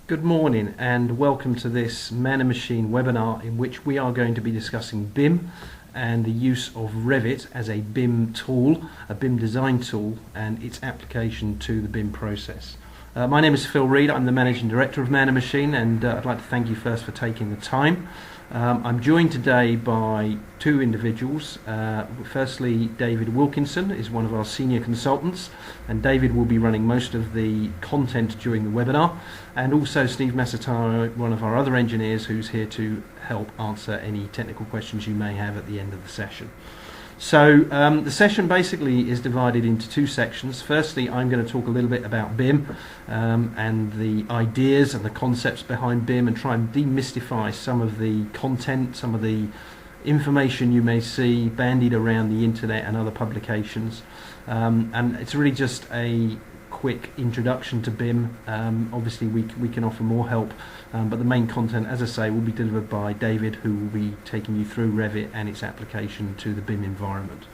Good morning and welcome to this Man and Machine webinar in which we are going to be discussing BIM and the use of Revit as a BIM tool, a BIM design tool, and its application to the BIM process. My name is Phil Reid, I'm the Managing Director of Man and Machine, and I'd like to thank you first for taking the time. I'm joined today by two individuals. Firstly, David Wilkinson is one of our senior consultants, and David will be running most of the content during the webinar, and also Steve Massataro, one of our other engineers, who's here to help answer any technical questions you may have at the end of the session. So the session basically is divided into two sections. Firstly, I'm going to talk a little bit about BIM and the ideas and the concepts behind BIM, and try and demystify some of the content, some of the information you may see bandied around the internet and other publications. And it's really just a quick introduction to BIM. Obviously we can offer more help, but the main content, as I say, will be delivered by David, who will be taking you through Revit and its application to the BIM environment.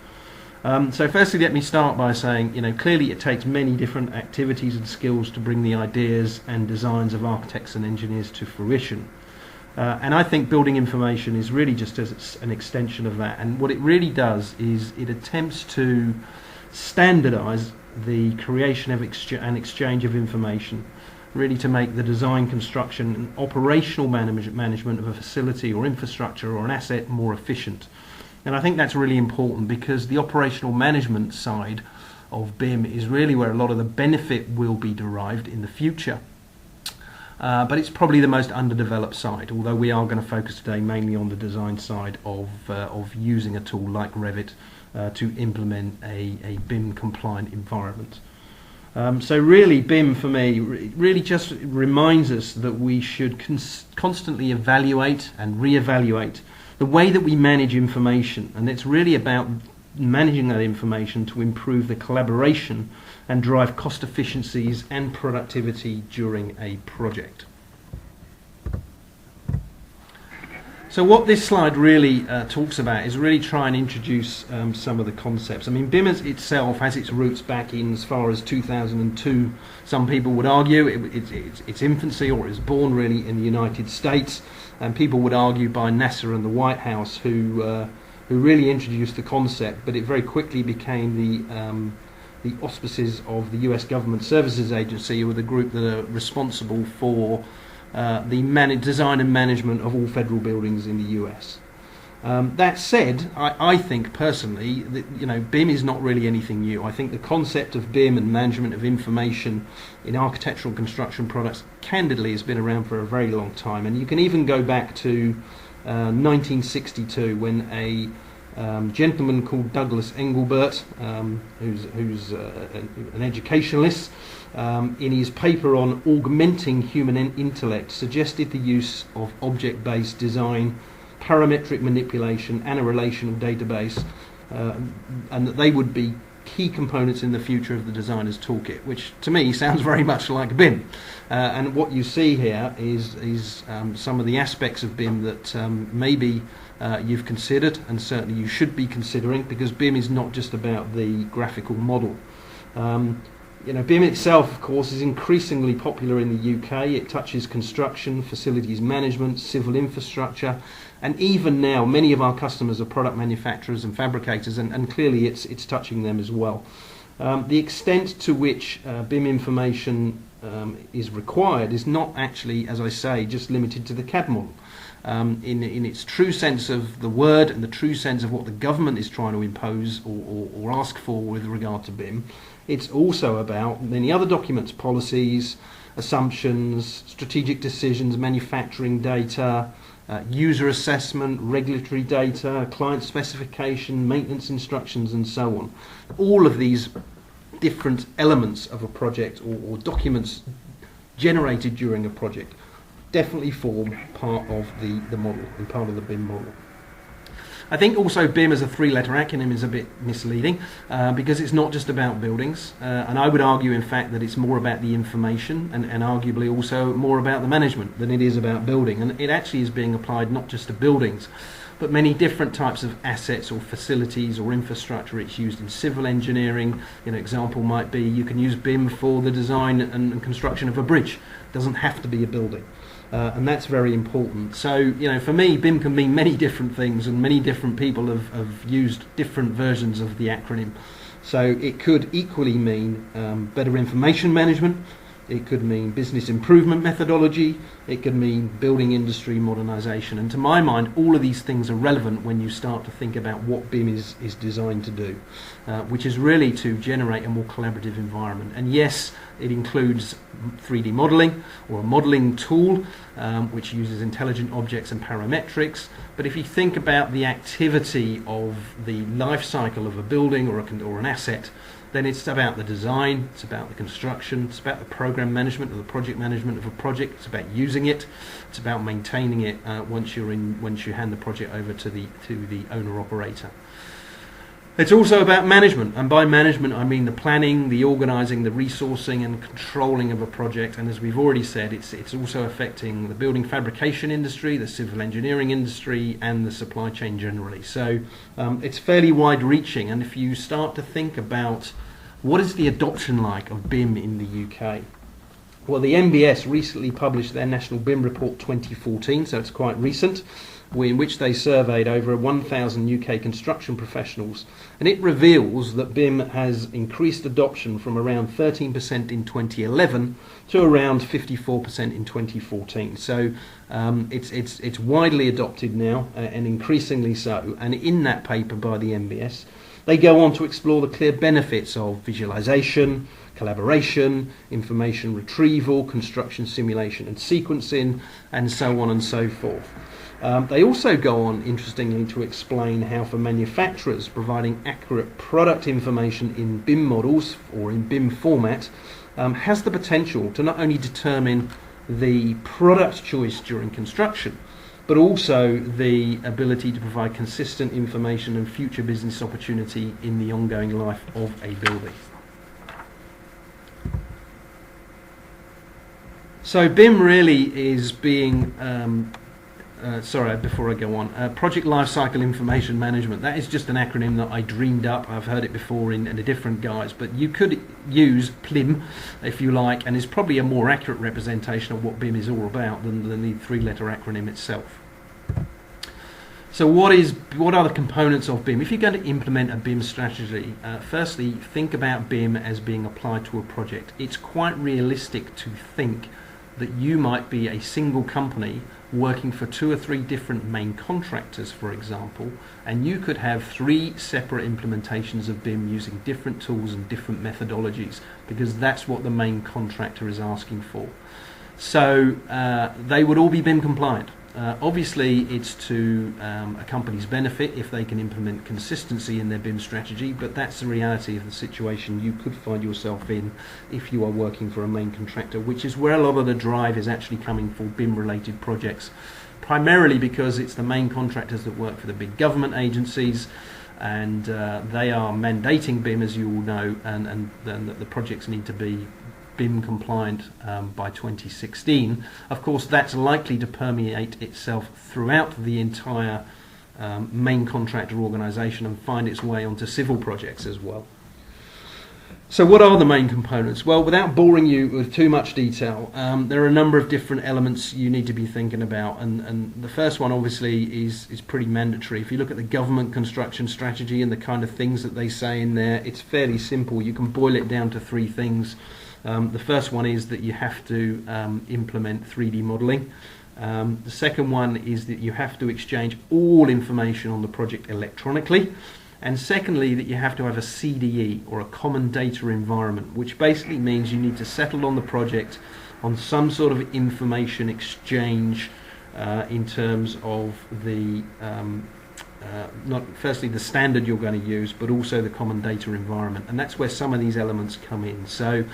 So firstly, let me start by saying, clearly it takes many different activities and skills to bring the ideas and designs of architects and engineers to fruition. And I think building information is really just as an extension of that. And what it really does is it attempts to standardize the creation of and exchange of information, really to make the design, construction and operational management of a facility or infrastructure or an asset more efficient. And I think that's really important, because the operational management side of BIM is really where a lot of the benefit will be derived in the future. But it's probably the most underdeveloped side, although we are going to focus today mainly on the design side of using a tool like Revit to implement a BIM compliant environment. So really BIM for me really just reminds us that we should constantly evaluate and re-evaluate the way that we manage information, and it's really about managing that information to improve the collaboration and drive cost efficiencies and productivity during a project. So what this slide really talks about is really try and introduce some of the concepts. I mean, BIM itself has its roots back in as far as 2002. Some people would argue its infancy, or it was born really in the United States, and people would argue by NASA and the White House, who really introduced the concept, but it very quickly became the auspices of the US Government Services Agency, or the group that are responsible for the design and management of all federal buildings in the US. That said, I think personally that BIM is not really anything new. I think the concept of BIM and management of information in architectural construction products candidly has been around for a very long time, and you can even go back to 1962 when a gentleman called Douglas Engelbert, who's an educationalist, in his paper on augmenting human intellect, suggested the use of object-based design, parametric manipulation and a relational database, and that they would be key components in the future of the designer's toolkit, which to me sounds very much like BIM. And what you see here is some of the aspects of BIM that maybe you've considered, and certainly you should be considering, because BIM is not just about the graphical model. BIM itself, of course, is increasingly popular in the UK. It touches construction, facilities management, civil infrastructure, and even now many of our customers are product manufacturers and fabricators, and clearly it's touching them as well. The extent to which BIM information is required is not actually, as I say, just limited to the CAD model. In its true sense of the word, and the true sense of what the government is trying to impose or ask for with regard to BIM, it's also about many other documents, policies, assumptions, strategic decisions, manufacturing data, user assessment, regulatory data, client specification, maintenance instructions, and so on. All of these different elements of a project, or documents generated during a project, definitely form part of the model and part of the BIM model. I think also BIM as a three-letter acronym is a bit misleading, because it's not just about buildings, and I would argue in fact that it's more about the information and arguably also more about the management than it is about building, and it actually is being applied not just to buildings but many different types of assets or facilities or infrastructure. It's used in civil engineering. An example might be you can use BIM for the design and construction of a bridge. It doesn't have to be a building. And that's very important. So, for me, BIM can mean many different things, and many different people have used different versions of the acronym. So it could equally mean better information management. It could mean business improvement methodology. It could mean building industry modernisation. And to my mind, all of these things are relevant when you start to think about what BIM is designed to do, which is really to generate a more collaborative environment. And yes, it includes 3D modelling or a modelling tool, which uses intelligent objects and parametrics. But if you think about the activity of the life cycle of a building or an asset, then it's about the design, it's about the construction, it's about the program management or the project management of a project, it's about using it, it's about maintaining it once you hand the project over to the owner operator. It's also about management, and by management I mean the planning, the organising, the resourcing and controlling of a project. And as we've already said, it's also affecting the building fabrication industry, the civil engineering industry and the supply chain generally. So it's fairly wide reaching, and if you start to think about what is the adoption like of BIM in the UK, well, the NBS recently published their National BIM Report 2014, so it's quite recent, in which they surveyed over 1,000 UK construction professionals, and it reveals that BIM has increased adoption from around 13% in 2011 to around 54% in 2014. So it's widely adopted now, and increasingly so. And in that paper by the NBS, they go on to explore the clear benefits of visualization, collaboration, information retrieval, construction simulation and sequencing, and so on and so forth. They also go on, interestingly, to explain how for manufacturers, providing accurate product information in BIM models or in BIM format has the potential to not only determine the product choice during construction, but also the ability to provide consistent information and future business opportunity in the ongoing life of a building. So BIM really is being before I go on, Project Lifecycle Information Management. That is just an acronym that I dreamed up. I've heard it before in a different guise, but you could use PLIM if you like, and it's probably a more accurate representation of what BIM is all about than the three-letter acronym itself. So what are the components of BIM? If you're going to implement a BIM strategy, firstly, think about BIM as being applied to a project. It's quite realistic to think that you might be a single company working for 2 or 3 different main contractors, for example, and you could have 3 separate implementations of BIM using different tools and different methodologies, because that's what the main contractor is asking for. So they would all be BIM compliant. Obviously, it's to a company's benefit if they can implement consistency in their BIM strategy, but that's the reality of the situation you could find yourself in if you are working for a main contractor, which is where a lot of the drive is actually coming for BIM-related projects, primarily because it's the main contractors that work for the big government agencies, and they are mandating BIM, as you all know, and the projects need to be BIM compliant by 2016. Of course, that's likely to permeate itself throughout the entire main contractor organisation and find its way onto civil projects as well. So what are the main components? Well, without boring you with too much detail, there are a number of different elements you need to be thinking about, and the first one obviously is pretty mandatory. If you look at the government construction strategy and the kind of things that they say in there, it's fairly simple. You can boil it down to 3 things. The first one is that you have to implement 3D modelling. The second one is that you have to exchange all information on the project electronically. And secondly, that you have to have a CDE, or a common data environment, which basically means you need to settle on the project on some sort of information exchange in terms of the not firstly the standard you're going to use, but also the common data environment. And that's where some of these elements come in. So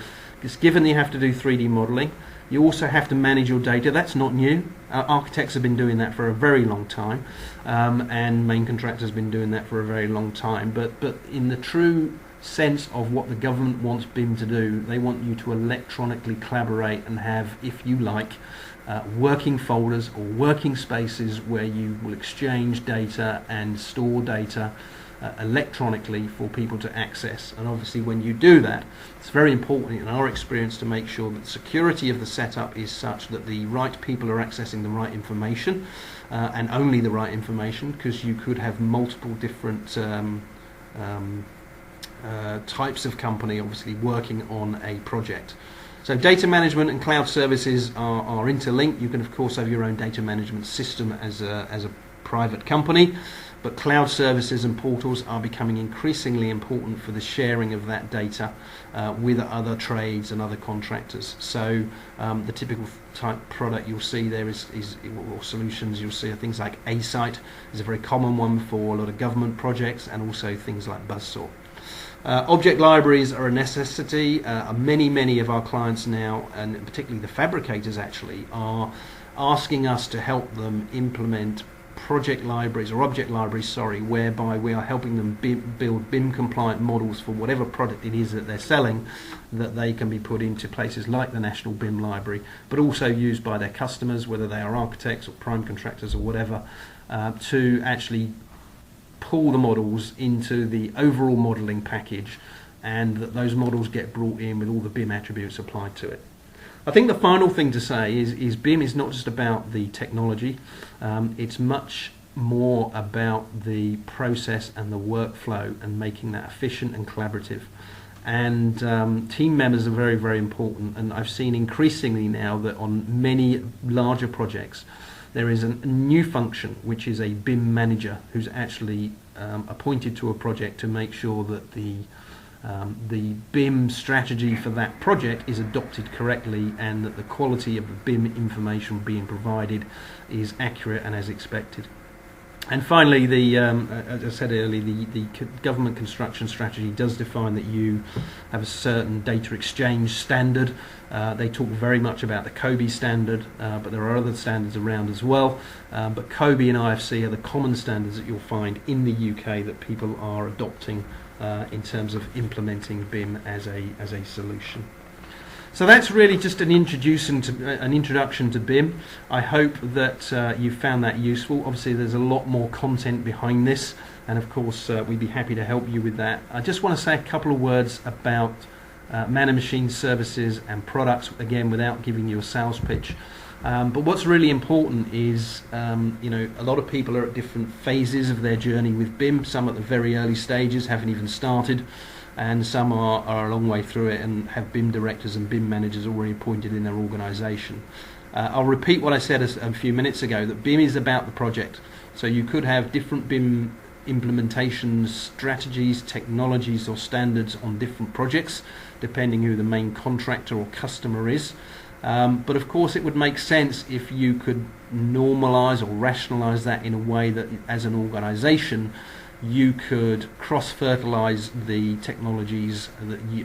it's given that you have to do 3D modelling, you also have to manage your data. That's not new. Architects have been doing that for a very long time, and main contractors have been doing that for a very long time. But in the true sense of what the government wants BIM to do. They want you to electronically collaborate and have, if you like, working folders or working spaces where you will exchange data and store data electronically for people to access. And obviously when you do that, it's very important in our experience to make sure that the security of the setup is such that the right people are accessing the right information and only the right information, because you could have multiple different types of company obviously working on a project. So data management and cloud services are interlinked. You can of course have your own data management system as a private company, but cloud services and portals are becoming increasingly important for the sharing of that data with other trades and other contractors. So the typical type product you'll see there is or solutions you'll see are things like A-Site is a very common one for a lot of government projects, and also things like Buzzsaw. Object libraries are a necessity. Many of our clients now, and particularly the fabricators actually, are asking us to help them implement project libraries, or object libraries, sorry, whereby we are helping them build BIM compliant models for whatever product it is that they're selling, that they can be put into places like the National BIM Library, but also used by their customers, whether they are architects or prime contractors or whatever, to actually pull the models into the overall modelling package, and that those models get brought in with all the BIM attributes applied to it. I think the final thing to say is BIM is not just about the technology, it's much more about the process and the workflow and making that efficient and collaborative. And team members are very important, and I've seen increasingly now that on many larger projects there is a new function which is a BIM manager who's actually appointed to a project to make sure that the BIM strategy for that project is adopted correctly, and that the quality of the BIM information being provided is accurate and as expected. And finally, as I said earlier, the government construction strategy does define that you have a certain data exchange standard. They talk very much about the COBE standard, but there are other standards around as well. But COBE and IFC are the common standards that you'll find in the UK that people are adopting in terms of implementing BIM as a solution. So that's really just an introduction to BIM. I hope that you found that useful. Obviously there's a lot more content behind this, and of course we'd be happy to help you with that. I just want to say a couple of words about man and machine services and products, again without giving you a sales pitch. But what's really important is, a lot of people are at different phases of their journey with BIM. Some at the very early stages, haven't even started, and some are a long way through it and have BIM directors and BIM managers already appointed in their organisation. I'll repeat what I said a few minutes ago, that BIM is about the project. So you could have different BIM implementations, strategies, technologies or standards on different projects, depending who the main contractor or customer is. But of course it would make sense if you could normalise or rationalise that in a way that as an organisation you could cross-fertilise the technologies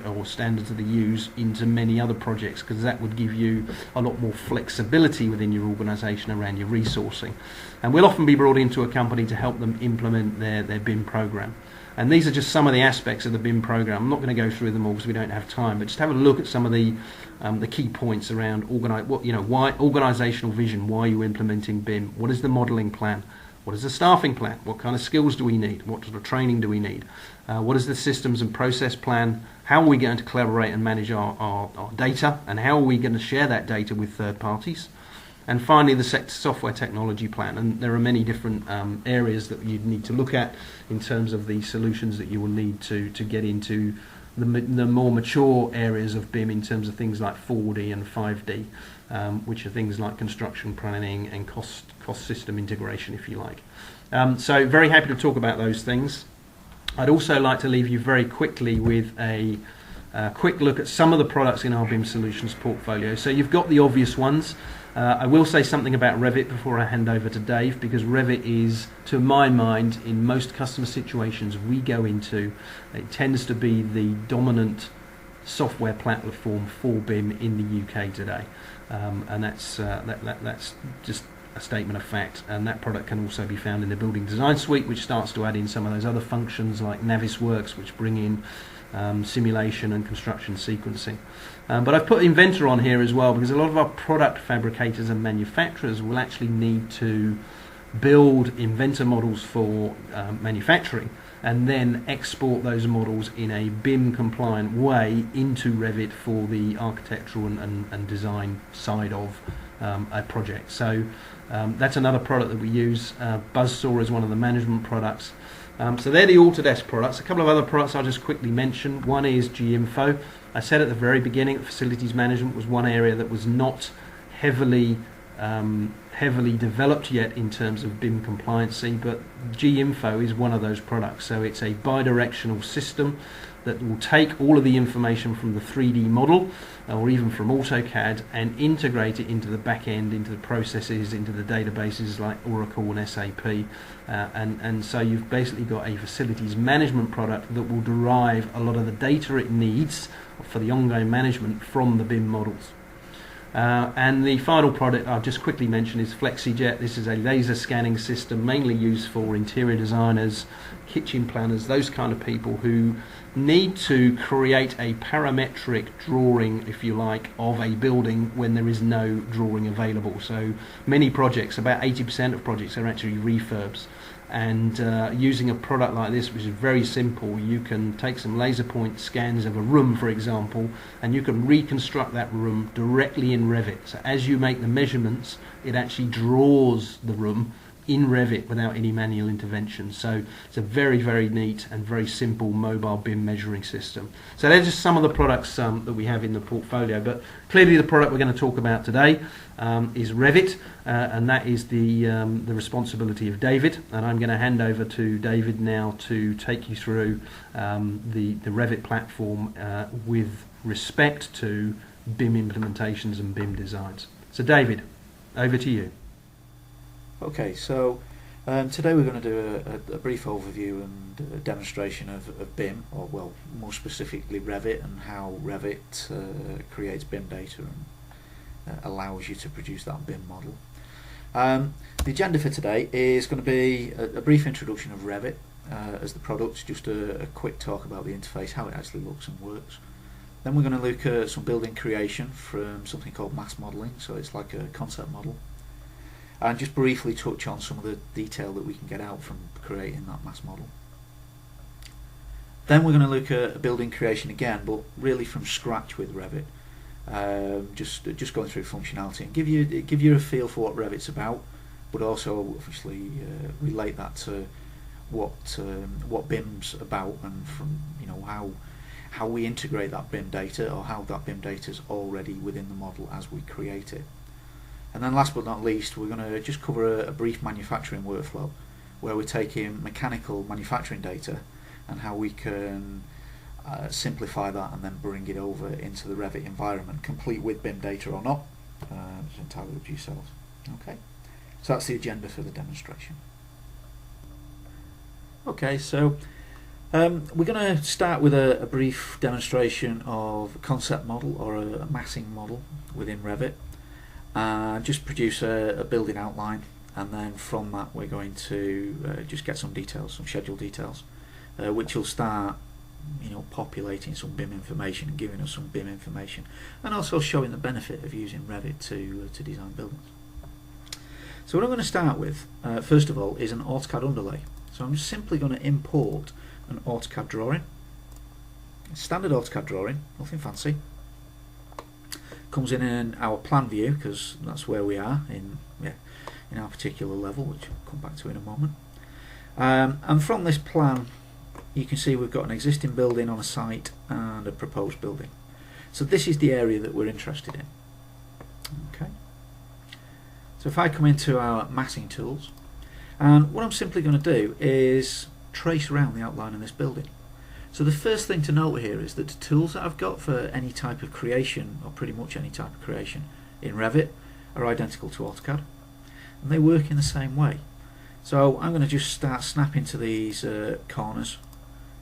or standards that you use into many other projects, because that would give you a lot more flexibility within your organisation around your resourcing. And we'll often be brought into a company to help them implement their BIM program. And these are just some of the aspects of the BIM program. I'm not going to go through them all because we don't have time, but just have a look at some of the key points around why organisational vision, why are you implementing BIM, what is the modelling plan, what is the staffing plan, what kind of skills do we need, what sort of training do we need, what is the systems and process plan, how are we going to collaborate and manage our data, and how are we going to share that data with third parties. And finally, the software technology plan. And there are many different areas that you'd need to look at in terms of the solutions that you will need to get into the more mature areas of BIM, in terms of things like 4D and 5D, which are things like construction planning and cost system integration, if you like. So very happy to talk about those things. I'd also like to leave you very quickly with a quick look at some of the products in our BIM Solutions portfolio. So you've got the obvious ones. I will say something about Revit before I hand over to Dave, because Revit is, to my mind, in most customer situations we go into, it tends to be the dominant software platform for BIM in the UK today, and that's just a statement of fact. And that product can also be found in the Building Design Suite, which starts to add in some of those other functions like Navisworks, which bring in simulation and construction sequencing. But I've put Inventor on here as well because a lot of our product fabricators and manufacturers will actually need to build Inventor models for manufacturing and then export those models in a BIM compliant way into Revit for the architectural and design side of a project. So that's another product that we use. Buzzsaw is one of the management products. So they're the Autodesk products. A couple of other products I'll just quickly mention. One is G-Info. I said at the very beginning that facilities management was one area that was not heavily developed yet in terms of BIM compliancy, but G-Info is one of those products. So it's a bidirectional system that will take all of the information from the 3D model or even from AutoCAD and integrate it into the back end, into the processes, into the databases like Oracle and SAP. And so you've basically got a facilities management product that will derive a lot of the data it needs for the ongoing management from the BIM models. And the final product I'll just quickly mention is Flexi Jet. This is a laser scanning system mainly used for interior designers, kitchen planners, those kind of people who need to create a parametric drawing, if you like, of a building when there is no drawing available. So many projects, about 80% of projects, are actually refurbs. And using a product like this, which is very simple, you can take some laser point scans of a room, for example, and you can reconstruct that room directly in Revit. So as you make the measurements, it actually draws the room in Revit without any manual intervention. So it's a very, very neat and very simple mobile BIM measuring system. So they're just some of the products that we have in the portfolio, but clearly the product we're going to talk about today is Revit, and that is the responsibility of David, and I'm going to hand over to David now to take you through the Revit platform with respect to BIM implementations and BIM designs. So David, over to you. Okay, so today we're going to do a brief overview and a demonstration of BIM, or well, more specifically Revit, and how Revit creates BIM data and allows you to produce that BIM model. The agenda for today is going to be a brief introduction of Revit as the product, just a quick talk about the interface, how it actually looks and works. Then we're going to look at some building creation from something called mass modelling, so it's like a concept model. And just briefly touch on some of the detail that we can get out from creating that mass model. Then we're going to look at building creation again, but really from scratch with Revit. Just going through functionality and give you a feel for what Revit's about, but also obviously relate that to what BIM's about, and from how we integrate that BIM data, or how that BIM data is already within the model as we create it. And then last but not least, we're going to just cover a brief manufacturing workflow where we're taking mechanical manufacturing data and how we can simplify that and then bring it over into the Revit environment, complete with BIM data or not. It's entirely up to yourselves. Okay, so that's the agenda for the demonstration. Okay, so we're going to start with a brief demonstration of a concept model or a massing model within Revit. Just produce a building outline, and then from that we're going to just get some details, some schedule details, which will start populating some BIM information and giving us some BIM information, and also showing the benefit of using Revit to design buildings. So what I'm going to start with first of all is an AutoCAD underlay. So I'm simply going to import an AutoCAD drawing, standard AutoCAD drawing, nothing fancy. Comes in our plan view, because that's where we are in our particular level, which I'll come back to in a moment. And from this plan you can see we've got an existing building on a site and a proposed building. So this is the area that we're interested in. Okay. So if I come into our massing tools, and what I'm simply going to do is trace around the outline of this building. So the first thing to note here is that the tools that I've got for any type of creation, or pretty much any type of creation in Revit, are identical to AutoCAD, and they work in the same way. So I'm going to just start snapping to these corners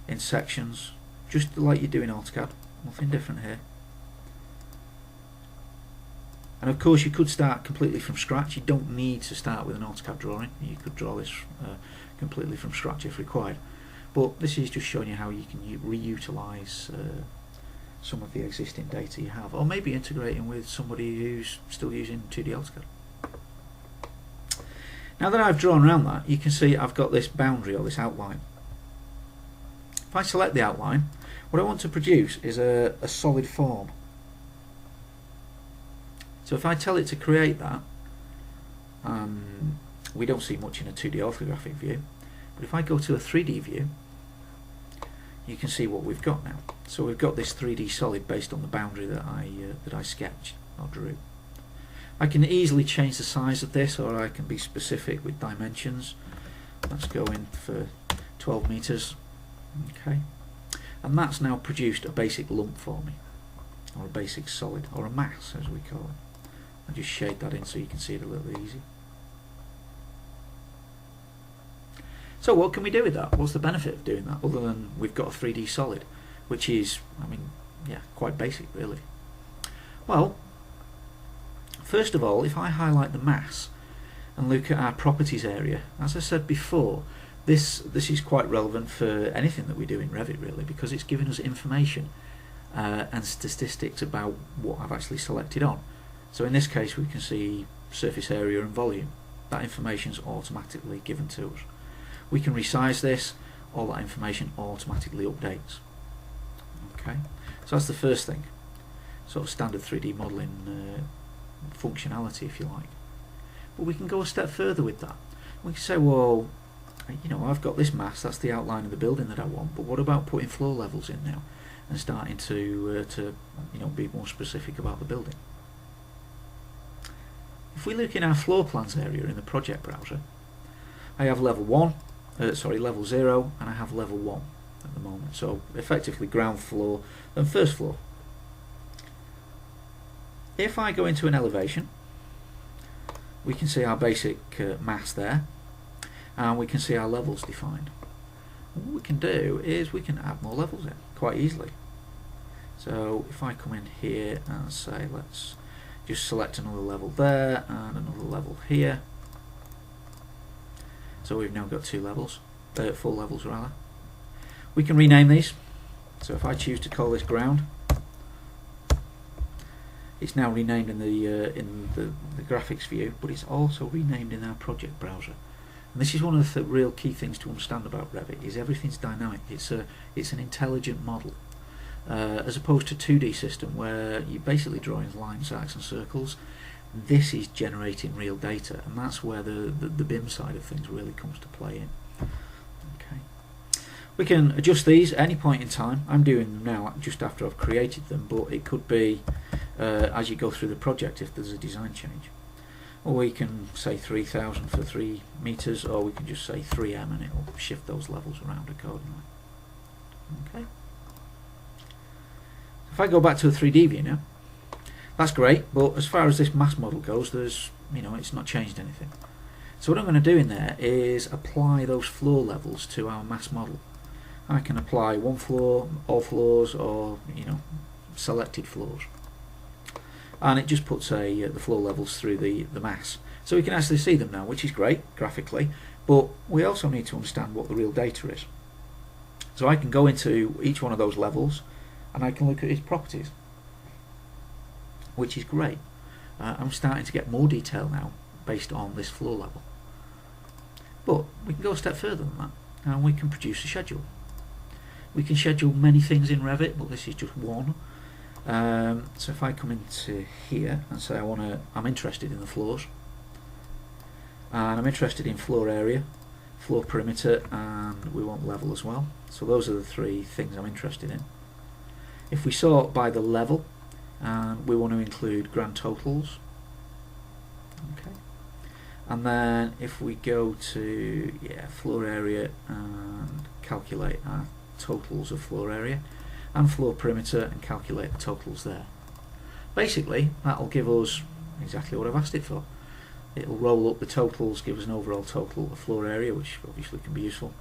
in sections, just like you do in AutoCAD, nothing different here. And of course you could start completely from scratch. You don't need to start with an AutoCAD drawing. You could draw this completely from scratch if required. But this is just showing you how you can reutilise some of the existing data you have, or maybe integrating with somebody who's still using 2D AutoCAD. Now that I've drawn around that, you can see I've got this boundary or this outline. If I select the outline, what I want to produce is a solid form. So if I tell it to create that, we don't see much in a 2D orthographic view, but if I go to a 3D view, you can see what we've got now. So we've got this 3D solid based on the boundary that I sketched or drew. I can easily change the size of this, or I can be specific with dimensions. Let's go in for 12 meters. Okay, and that's now produced a basic lump for me, or a basic solid, or a mass as we call it. I'll just shade that in so you can see it a little easy. So what can we do with that? What's the benefit of doing that, other than we've got a 3D solid, which is, I mean, yeah, quite basic really. Well, first of all, if I highlight the mass and look at our properties area, as I said before, this is quite relevant for anything that we do in Revit really, because it's giving us information and statistics about what I've actually selected on. So in this case we can see surface area and volume. That information is automatically given to us. We can resize this, all that information automatically updates. Okay, so that's the first thing, sort of standard 3D modelling functionality if you like. But we can go a step further with that. We can say, well, you know, I've got this mass, that's the outline of the building that I want, but what about putting floor levels in now and starting to you know, be more specific about the building? If we look in our floor plans area in the project browser, I have level 0, and I have level 1 at the moment. So effectively ground floor and first floor. If I go into an elevation, we can see our basic mass there, and we can see our levels defined. And what we can do is we can add more levels in quite easily. So if I come in here and say, let's just select another level there and another level here. So we've now got 2 levels, 4 levels rather. We can rename these. So if I choose to call this ground, it's now renamed in the graphics view, but it's also renamed in our project browser. And this is one of the real key things to understand about Revit, is everything's dynamic. It's an intelligent model, as opposed to 2D system where you're basically drawing lines, arcs and circles. This is generating real data, and that's where the BIM side of things really comes to play in. Okay, we can adjust these at any point in time. I'm doing them now just after I've created them, but it could be as you go through the project if there's a design change. Or we can say 3000 for 3 meters, or we can just say 3M and it'll shift those levels around accordingly. Okay. If I go back to a 3D view now, that's great, but as far as this mass model goes, there's, you know, it's not changed anything. So what I'm going to do in there is apply those floor levels to our mass model. I can apply one floor, all floors, or, you know, selected floors. And it just puts the floor levels through the mass. So we can actually see them now, which is great graphically, but we also need to understand what the real data is. So I can go into each one of those levels and I can look at its properties, which is great. I'm starting to get more detail now based on this floor level. But we can go a step further than that, and we can produce a schedule. We can schedule many things in Revit, but this is just one. So if I come into here and say I'm interested in the floors, and I'm interested in floor area, floor perimeter, and we want level as well. So those are the 3 things I'm interested in. If we sort by the level, and we want to include grand totals, okay, and then if we go to floor area and calculate our totals of floor area and floor perimeter and calculate the totals there, basically that'll give us exactly what I've asked it for. It'll roll up the totals, give us an overall total of floor area, which obviously can be useful,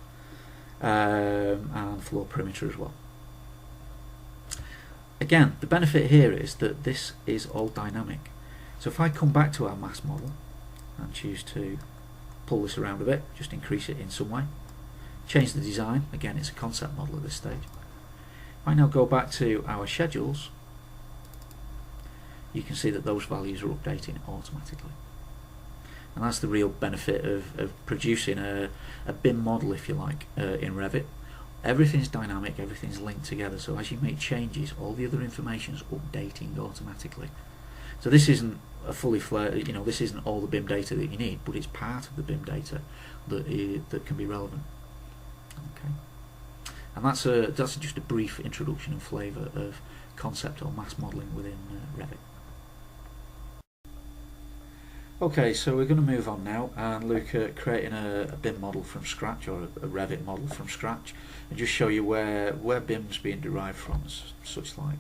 and floor perimeter as well. Again, the benefit here is that this is all dynamic. So if I come back to our mass model and choose to pull this around a bit, just increase it in some way, change the design. Again, it's a concept model at this stage. If I now go back to our schedules, you can see that those values are updating automatically. And that's the real benefit of producing a BIM model, if you like, in Revit. Everything's dynamic, everything's linked together, so as you make changes, all the other information is updating automatically. So this isn't a fully fledged, this isn't all the BIM data that you need, but it's part of the BIM data that can be relevant. Okay, and that's just a brief introduction and flavour of concept or mass modelling within Revit. Okay, so we're going to move on now and look at creating a BIM model from scratch, or a Revit model from scratch, and just show you where BIM's being derived from, such like.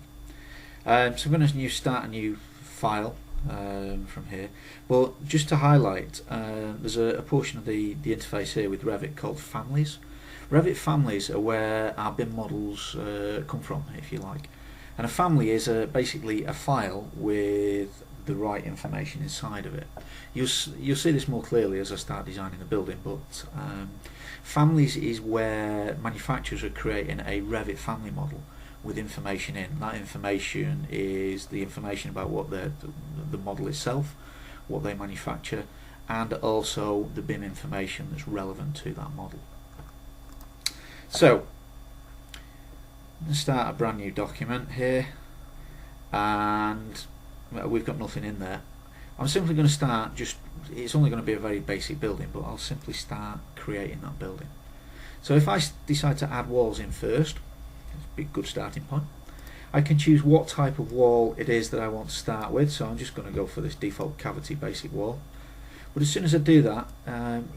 So I'm going to start a new file from here. Well, just to highlight, there's a portion of the interface here with Revit called families. Revit families are where our BIM models come from, if you like. And a family is basically a file with the right information inside of it. You'll see this more clearly as I start designing the building, but families is where manufacturers are creating a Revit family model with information in. That information is the information about what the model itself, what they manufacture, and also the BIM information that's relevant to that model. So I'm going to start a brand new document here, and we've got nothing in there. I'm simply going to start it's only going to be a very basic building, but I'll simply start creating that building. So if I decide to add walls in first, it's a good starting point. I can choose what type of wall it is that I want to start with, so I'm just going to go for this default cavity basic wall. But as soon as I do that,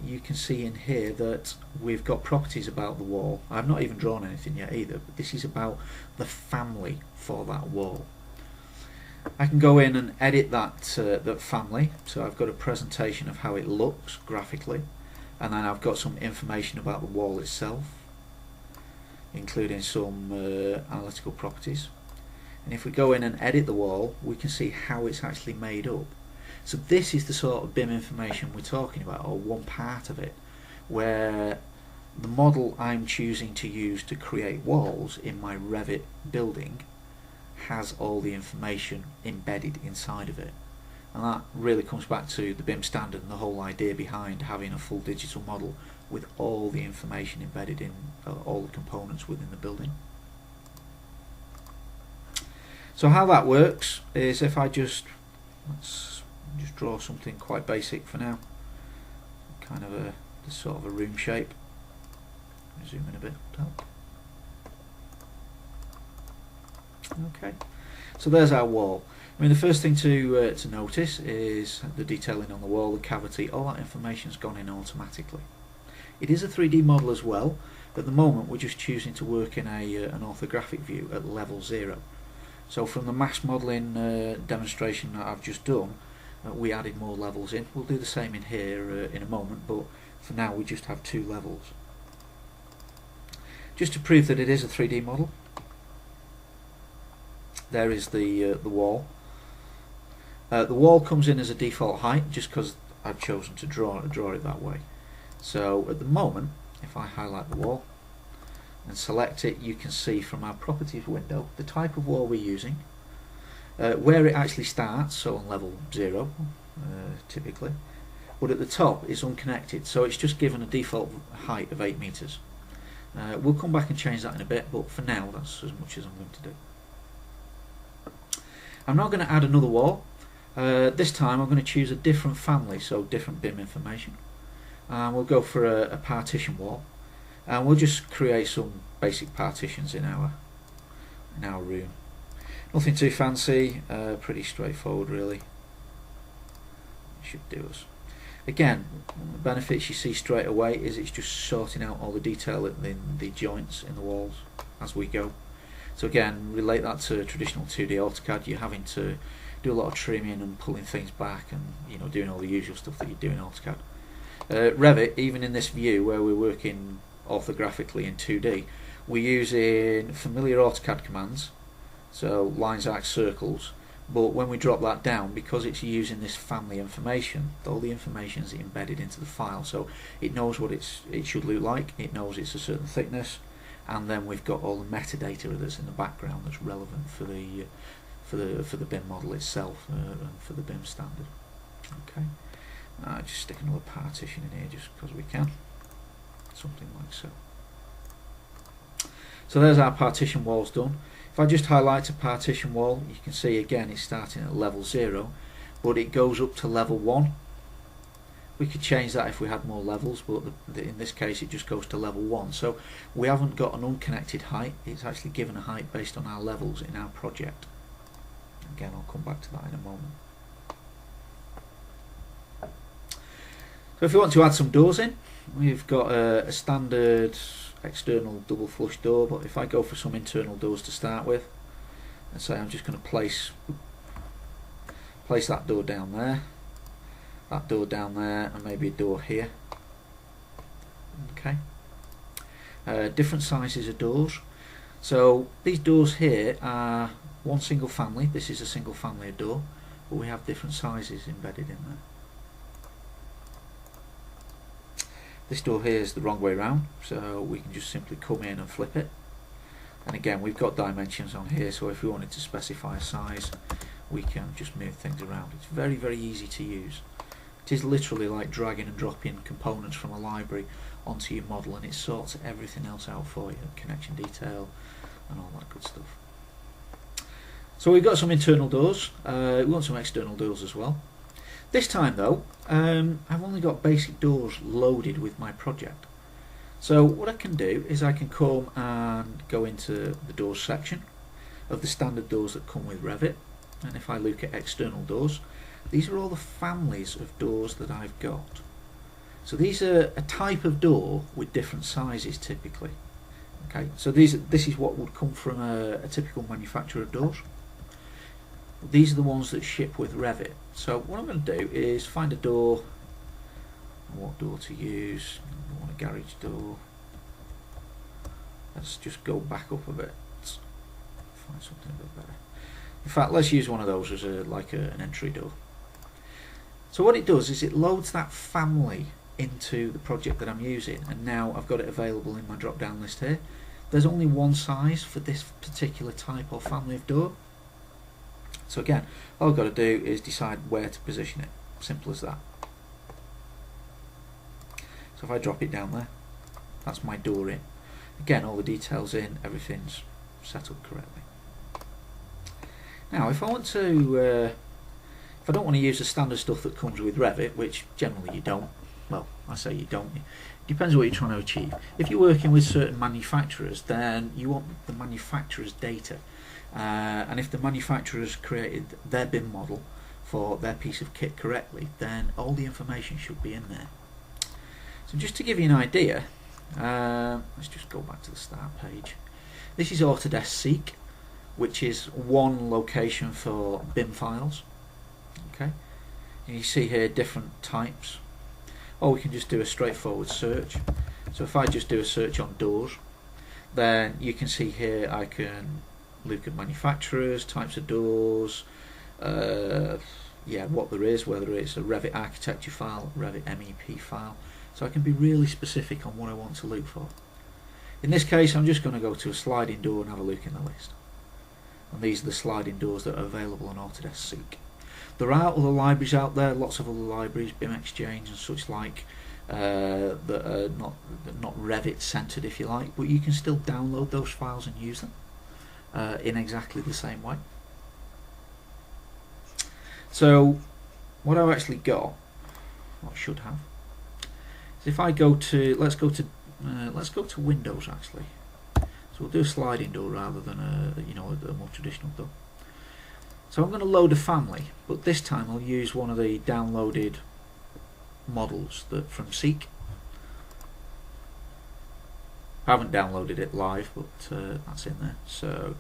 you can see in here that we've got properties about the wall. I've not even drawn anything yet either, but this is about the family for that wall. I can go in and edit that family, so I've got a presentation of how it looks graphically, and then I've got some information about the wall itself, including some analytical properties. And if we go in and edit the wall, we can see how it's actually made up. So this is the sort of BIM information we're talking about, or one part of it, where the model I'm choosing to use to create walls in my Revit building has all the information embedded inside of it. And that really comes back to the BIM standard and the whole idea behind having a full digital model with all the information embedded in all the components within the building. So how that works is, if I let's just draw something quite basic for now, kind of this sort of a room shape. Zoom in a bit. Okay, so there's our wall. I mean, the first thing to notice is the detailing on the wall, the cavity, all that information's gone in automatically. It is a 3D model as well. At the moment we're just choosing to work in an orthographic view at level 0. So from the mass modelling demonstration that I've just done, we added more levels in. We'll do the same in here in a moment, but for now we just have 2 levels. Just to prove that it is a 3D model, there is the wall. The wall comes in as a default height just because I've chosen to draw it that way. So at the moment, if I highlight the wall and select it, you can see from our properties window the type of wall we're using, where it actually starts, so on level 0 typically, but at the top it's unconnected, so it's just given a default height of 8 meters. We'll come back and change that in a bit, but for now that's as much as I'm going to do. I'm now going to add another wall. This time I'm going to choose a different family, so different BIM information. We'll go for a partition wall, and we'll just create some basic partitions in our room. Nothing too fancy, pretty straightforward really. Should do us. Again, the benefits you see straight away is it's just sorting out all the detail in the joints in the walls as we go. So again, relate that to traditional 2D AutoCAD. You're having to do a lot of trimming and pulling things back, and doing all the usual stuff that you do in AutoCAD. Revit, even in this view where we're working orthographically in 2D, we're using familiar AutoCAD commands, so lines, arcs, circles, but when we drop that down, because it's using this family information, all the information is embedded into the file, so it knows what it should look like, it knows it's a certain thickness, and then we've got all the metadata that's in the background that's relevant for the BIM model itself and for the BIM standard. Okay, just stick another partition in here just because we can, something like so. So there's our partition walls done. If I just highlight a partition wall, you can see again it's starting at level 0, but it goes up to level 1. We could change that if we had more levels, but in this case it just goes to level 1. So we haven't got an unconnected height, it's actually given a height based on our levels in our project. Again, I'll come back to that in a moment. So if you want to add some doors in, we've got a standard external double flush door, but if I go for some internal doors to start with, and say I'm just going to place that door down there, that door down there, and maybe a door here. Okay. Different sizes of doors. So these doors here are one single family. This is a single family of door, but we have different sizes embedded in there. This door here is the wrong way round, so we can just simply come in and flip it. And again, we've got dimensions on here, so if we wanted to specify a size, we can just move things around. It's very, very easy to use. It is literally like dragging and dropping components from a library onto your model, and it sorts everything else out for you, connection detail and all that good stuff. So we've got some internal doors, we want some external doors as well. This time though, I've only got basic doors loaded with my project. So what I can do is I can come and go into the doors section of the standard doors that come with Revit, and if I look at external doors, these are all the families of doors that I've got. So these are a type of door with different sizes typically. Okay, so this is what would come from a typical manufacturer of doors. These are the ones that ship with Revit. So what I'm going to do is find a door, what door to use. I want a garage door. Let's just go back up a bit, find something a bit better. In fact, let's use one of those as an entry door. So what it does is it loads that family into the project that I'm using, and now I've got it available in my drop down list here. There's only one size for this particular type or family of door. So again, all I've got to do is decide where to position it. Simple as that. So if I drop it down there, that's my door in. Again, all the details in, everything's set up correctly. Now if I want to, if I don't want to use the standard stuff that comes with Revit, which generally you don't, well, I say you don't, it depends what you're trying to achieve. If you're working with certain manufacturers, then you want the manufacturer's data. And if the manufacturers created their BIM model for their piece of kit correctly, then all the information should be in there. So just to give you an idea, let's just go back to the start page. This is Autodesk Seek, which is one location for BIM files. Okay, and you see here different types. Or we can just do a straightforward search. So if I just do a search on doors, then you can see here I can look at manufacturers, types of doors, yeah, what there is, whether it's a Revit architecture file, Revit MEP file. So I can be really specific on what I want to look for. In this case, I'm just going to go to a sliding door and have a look in the list. And these are the sliding doors that are available on Autodesk Seek. There are other libraries out there, lots of other libraries, Bim Exchange and such like, that are not Revit centered if you like, but you can still download those files and use them in exactly the same way. So what I've actually got, what I should have, is if I go to, let's go to Windows actually. So we'll do a sliding door rather than a more traditional door. So I'm going to load a family, but this time I'll use one of the downloaded models from Seek. I haven't downloaded it live, but that's in there. So,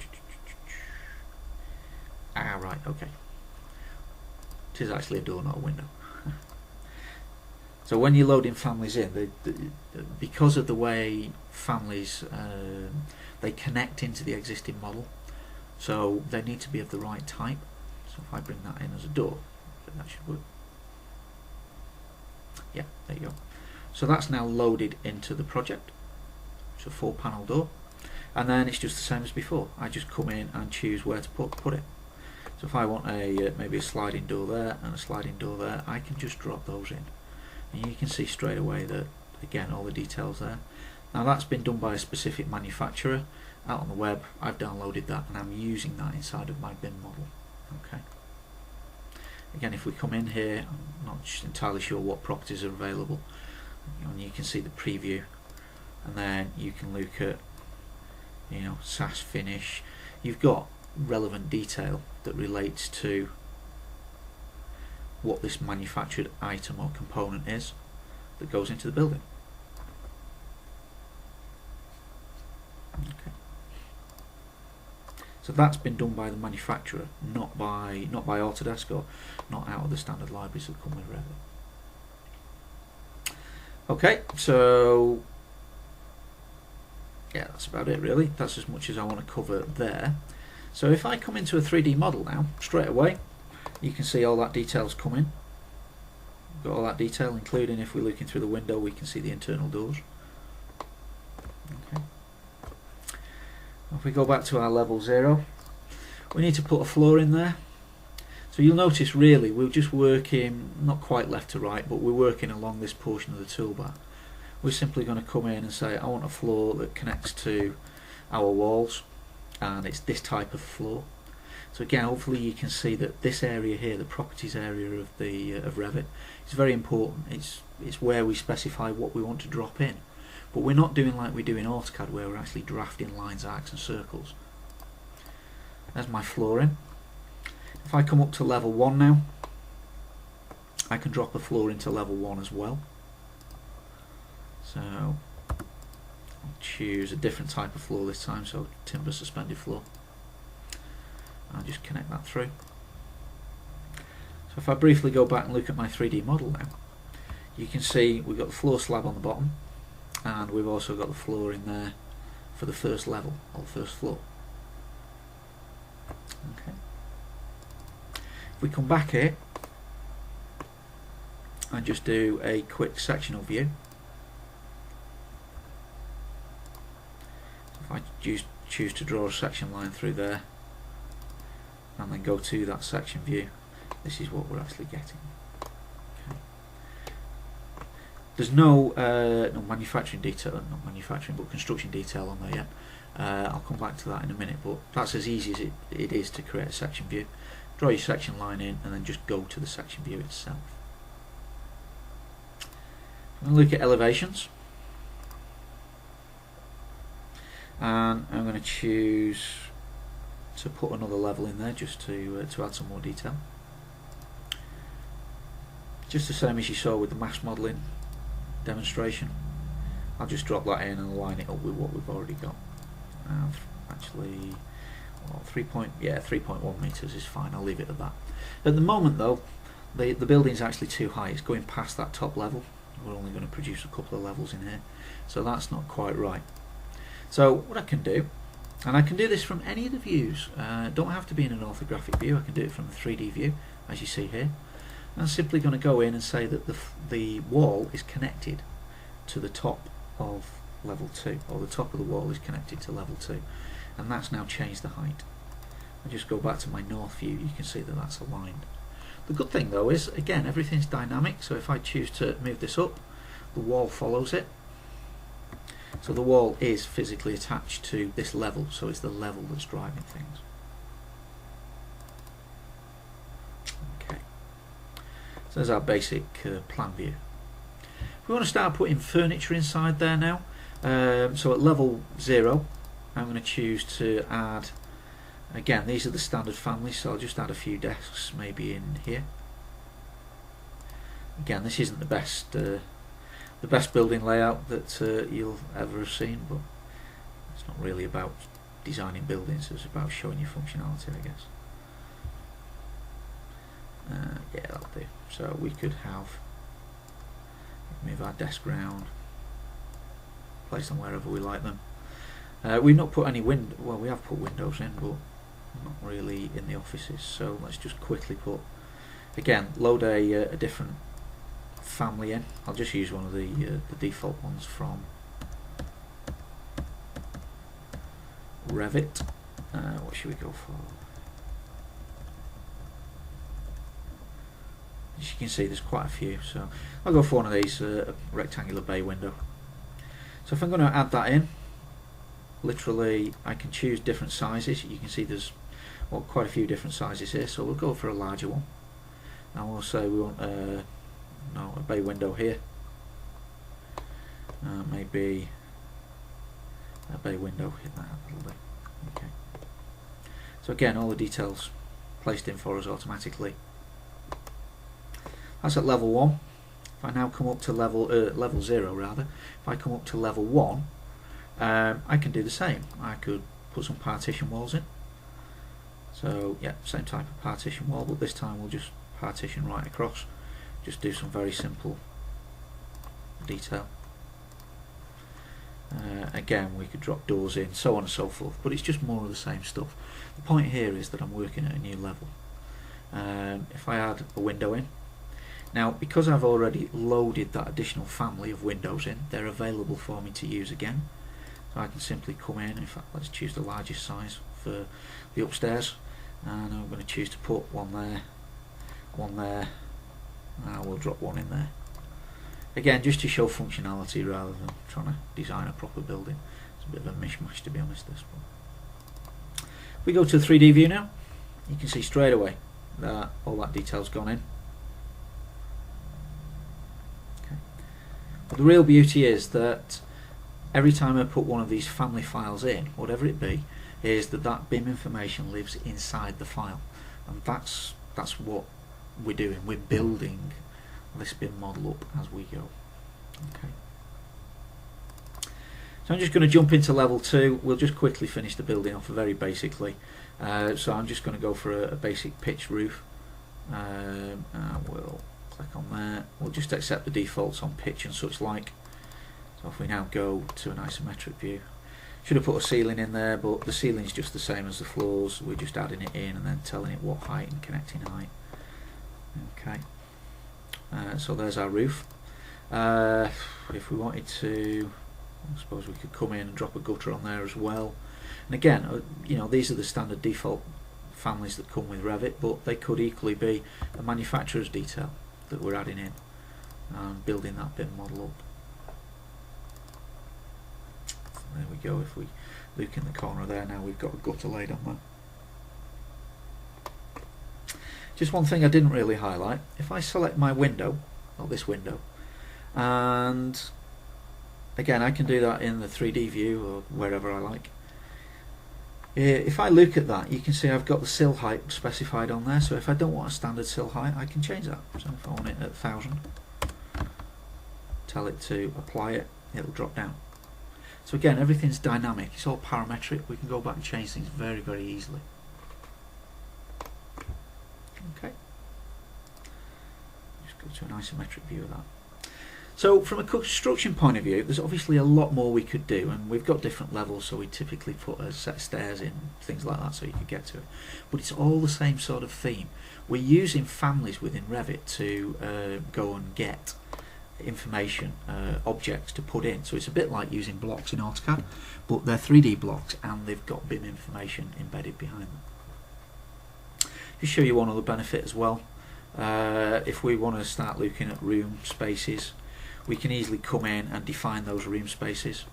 right, okay. It is actually a door, not a window. So when you're loading families in, because of the way families they connect into the existing model, so they need to be of the right type. So if I bring that in as a door, that should work. Yeah, there you go. So that's now loaded into the project. It's a 4-panel door, and then it's just the same as before. I just come in and choose where to put it. So if I want a maybe a sliding door there and a sliding door there, I can just drop those in, and you can see straight away that again all the details there. Now that's been done by a specific manufacturer out on the web. I've downloaded that and I'm using that inside of my Bim model. Okay. Again, if we come in here, I'm not entirely sure what properties are available. And you can see the preview, and then you can look at, you know, SAS finish. You've got relevant detail that relates to what this manufactured item or component is that goes into the building. Okay. So that's been done by the manufacturer, not by Autodesk, or not out of the standard libraries that come with Revit. Okay, so yeah, that's about it really. That's as much as I want to cover there. So if I come into a 3D model now, straight away, you can see all that detail's come in. Got all that detail, including if we're looking through the window, we can see the internal doors. Okay. If we go back to our level 0, we need to put a floor in there. So you'll notice really we're just working not quite left to right, but we're working along this portion of the toolbar. We're simply going to come in and say I want a floor that connects to our walls, and it's this type of floor. So again, hopefully you can see that this area here, the properties area of the of Revit, is very important. It's where we specify what we want to drop in. But we're not doing like we do in AutoCAD, where we're actually drafting lines, arcs and circles. There's my flooring. If I come up to level 1 now, I can drop a floor into level 1 as well. So I'll choose a different type of floor this time, so timber suspended floor. I'll just connect that through. So if I briefly go back and look at my 3D model now, you can see we've got the floor slab on the bottom, and we've also got the floor in there for the first level, or the first floor. Okay. If we come back here and just do a quick sectional view, so if I choose to draw a section line through there and then go to that section view, this is what we're actually getting. Okay. There's no manufacturing detail, not manufacturing, but construction detail on there yet. I'll come back to that in a minute, but that's as easy as it is to create a section view. Draw your section line in and then just go to the section view itself. I'm going to look at elevations, and I'm going to choose to put another level in there just to add some more detail. Just the same as you saw with the mass modelling demonstration. I'll just drop that in and align it up with what we've already got. Actually, well, 3.1 meters is fine. I'll leave it at that. At the moment, though, the building's actually too high. It's going past that top level. We're only going to produce a couple of levels in here, so that's not quite right. So what I can do, and I can do this from any of the views. Don't have to be in an orthographic view. I can do it from the 3D view, as you see here. I'm simply going to go in and say that the wall is connected to the top of level 2, or the top of the wall is connected to level 2, and that's now changed the height. I just go back to my north view, you can see that that's aligned. The good thing though is, again, everything's dynamic, so if I choose to move this up, the wall follows it. So the wall is physically attached to this level, so it's the level that's driving things. Okay, so there's our basic plan view. We want to start putting furniture inside there now. So at level 0, I'm going to choose to add, again, these are the standard families, so I'll just add a few desks maybe in here. Again, this isn't the best building layout that you'll ever have seen, but it's not really about designing buildings, it's about showing you functionality, I guess. Yeah, that'll do. So we could have, move our desk round, place them wherever we like them. We've not put any well, we have put windows in, but not really in the offices. So let's just quickly put, again, load a different family in. I'll just use one of the default ones from Revit. What should we go for? As you can see, there's quite a few, so I'll go for one of these, a rectangular bay window. So if I'm going to add that in, literally I can choose different sizes. You can see there's quite a few different sizes here, so we'll go for a larger one. And we'll say we want a bay window here, maybe a bay window, hit that a little bit. Okay. So again, all the details placed in for us automatically. That's at level 1. If I now come up to level 0 rather, if I come up to level 1, I can do the same. I could put some partition walls in. So yeah, same type of partition wall, but this time we'll just partition right across. Just do some very simple detail. Again, we could drop doors in, so on and so forth, but it's just more of the same stuff. The point here is that I'm working at a new level. If I add a window in, now because I've already loaded that additional family of windows in, they're available for me to use again. So I can simply come in, in fact let's choose the largest size for the upstairs, and I'm going to choose to put one there, and we'll drop one in there. Again, just to show functionality rather than trying to design a proper building. It's a bit of a mishmash, to be honest, this one. If we go to the 3D view now, you can see straight away that all that detail's gone in. Okay. But the real beauty is that every time I put one of these family files in, whatever it be, is that BIM information lives inside the file, and that's what we're doing. We're building this BIM model up as we go. Okay. So I'm just going to jump into level 2. We'll just quickly finish the building off very basically. So I'm just going to go for a basic pitched roof. And we'll click on there. We'll just accept the defaults on pitch and such like. So if we now go to an isometric view, should have put a ceiling in there, but the ceiling's just the same as the floors. We're just adding it in and then telling it what height and connecting height. Okay. So there's our roof. If we wanted to, I suppose we could come in and drop a gutter on there as well. And again, you know, these are the standard default families that come with Revit, but they could equally be a manufacturer's detail that we're adding in and building that BIM model up. There we go. If we look in the corner there, now we've got a gutter laid on there. Just one thing I didn't really highlight, if I select my window, or this window, and again I can do that in the 3D view or wherever I like. If I look at that, you can see I've got the sill height specified on there, so if I don't want a standard sill height I can change that. So if I want it at 1000, tell it to apply it, it'll drop down. So again, everything's dynamic, it's all parametric, we can go back and change things very, very easily. Okay. Just go to an isometric view of that. So from a construction point of view, there's obviously a lot more we could do, and we've got different levels, so we typically put a set of stairs in, things like that, so you could get to it. But it's all the same sort of theme. We're using families within Revit to go and get information, objects to put in. So it's a bit like using blocks in AutoCAD, but they're 3D blocks and they've got BIM information embedded behind them. Just show you one other benefit as well. If we want to start looking at room spaces, we can easily come in and define those room spaces.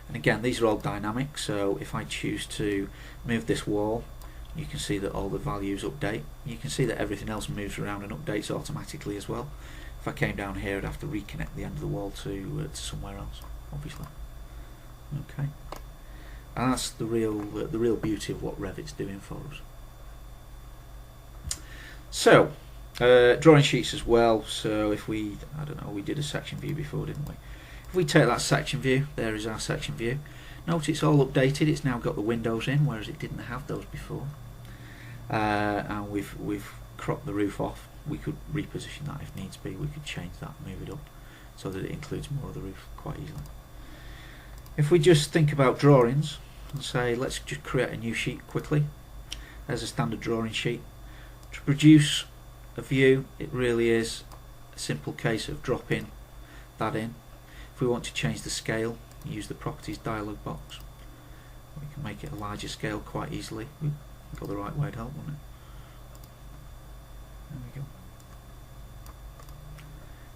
And again, these are all dynamic, so if I choose to move this wall, you can see that all the values update. You can see that everything else moves around and updates automatically as well. If I came down here, I'd have to reconnect the end of the wall to somewhere else, obviously. Okay, and that's the real beauty of what Revit's doing for us. So, drawing sheets as well. So if we, I don't know, we did a section view before, didn't we? If we take that section view, there is our section view. Note it's all updated. It's now got the windows in, whereas it didn't have those before. And we've cropped the roof off. We could reposition that if needs be. We could change that, move it up, so that it includes more of the roof quite easily. If we just think about drawings and say, let's just create a new sheet quickly. there's a standard drawing sheet. To produce a view, it really is a simple case of dropping that in. If we want to change the scale, use the properties dialog box. We can make it a larger scale quite easily. Go the right way to help, wouldn't it? There we go.